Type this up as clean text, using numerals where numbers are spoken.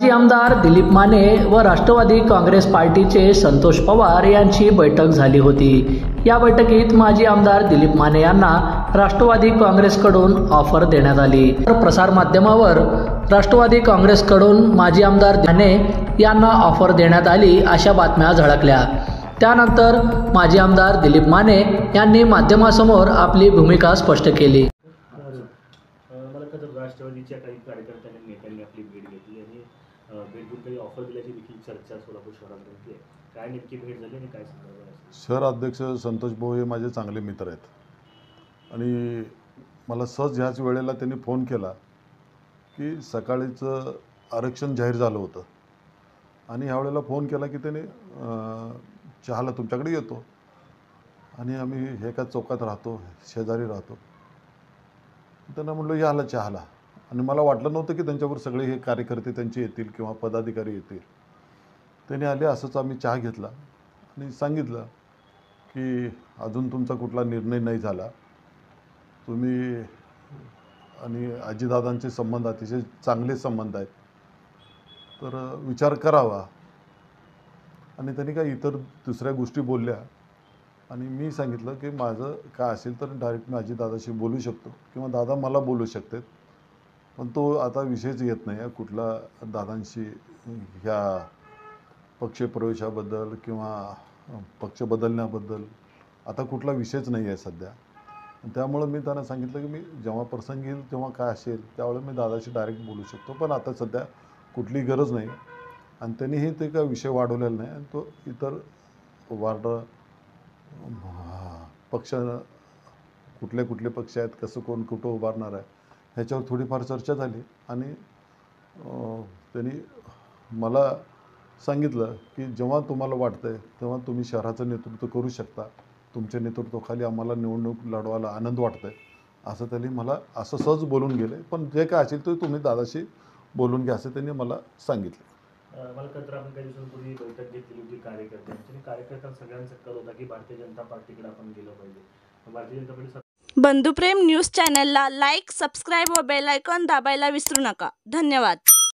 माजी आमदार दिलीप माने व राष्ट्रवादी काँग्रेस पार्टीचे संतोष पवार यांची बैठक झाली होती। या बैठकीत माजी आमदार दिलीप माने यांना राष्ट्रवादी काँग्रेसकडून ऑफर देण्यात आली। तर प्रसार माध्यमावर राष्ट्रवादी काँग्रेसकडून माजी आमदार माने यांना ऑफर देण्यात आली अशा बातम्या झळकल्या। त्यानंतर माजी आमदार दिलीप माने यांनी माध्यमासमोर आपली भूमिका स्पष्ट केली। राष्ट्रवादीच्या काही कार्यकर्त्यांनी नेत्यांनी आपली भेट घेतली आणि भेट घेऊन काही ऑफर दिल्याची देखील चर्चा सोलापूर शहरात होती। काय नेमकी भेट झाली आणि काय सांगायचं? शहर अध्यक्ष संतोष भाऊ हे माझे चांगले मित्र आहेत आणि मला सहज ह्याच वेळेला त्यांनी फोन केला की सकाळीच आरक्षण जाहीर झालं होतं आणि ह्यावेळेला फोन केला की त्याने चहाला तुमच्याकडे येतो आणि आम्ही हे एका चौकात राहतो, शेजारी राहतो। त्यांना म्हणलो याला चहाला आणि मला वाटलं नव्हतं की त्यांच्यावर सगळे हे कार्यकर्ते त्यांचे येतील किंवा पदाधिकारी येतील। त्यांनी आले, असंच आम्ही चहा घेतला आणि सांगितलं की अजून तुमचा कुठला निर्णय नाही झाला, तुम्ही आणि आजीदादांचे संबंध अतिशय चांगले संबंध आहेत, तर विचार करावा। आणि त्यांनी काही इतर दुसऱ्या गोष्टी बोलल्या आणि मी सांगितलं की माझं काय असेल तर डायरेक्ट मी आजीदादाशी बोलू शकतो किंवा दादा मला बोलू शकतात, पण तो आता विषयच येत नाही आहे कुठला दादांशी ह्या पक्षप्रवेशाबद्दल किंवा पक्ष बदलण्याबद्दल आता कुठला विषयच नाही आहे सध्या। त्यामुळं मी त्यांना सांगितलं की मी जेव्हा प्रसंग येईल तेव्हा काय असेल त्यावेळेस मी दादाशी डायरेक्ट बोलू शकतो, पण आता सध्या कुठली गरज नाही। आणि त्यांनीही ते काय विषय वाढवलेला नाही आणि तो इतर वार्ड पक्ष कुठले कुठले पक्ष आहेत, कसं कोण कुठं उभारणार आहे ह्याच्यावर थोडीफार चर्चा झाली आणि त्यांनी मला सांगितलं की जेव्हा तुम्हाला वाटतं आहे तेव्हा तुम्ही शहराचं नेतृत्व करू शकता, तुमच्या नेतृत्वाखाली आम्हाला निवडणूक लढवायला आनंद वाटतं आहे असं त्यांनी मला असं सहज बोलून गेले। पण जे काय असेल ते तुम्ही दादाशी बोलून घ्या असं त्यांनी मला सांगितलं। मला कळतं आपण काही दिवसांपूर्वी बैठक घेतली होती कार्यकर्त्यांची आणि कार्यकर्त्यांना सगळ्यांचा कल होता की भारतीय जनता पार्टीकडे आपण गेलं पाहिजे। भारतीय जनता पार्टी बंधुप्रेम न्यूज चॅनलला लाईक, सबस्क्राईब व बेल आयकॉन दाबायला विसरू नका। धन्यवाद।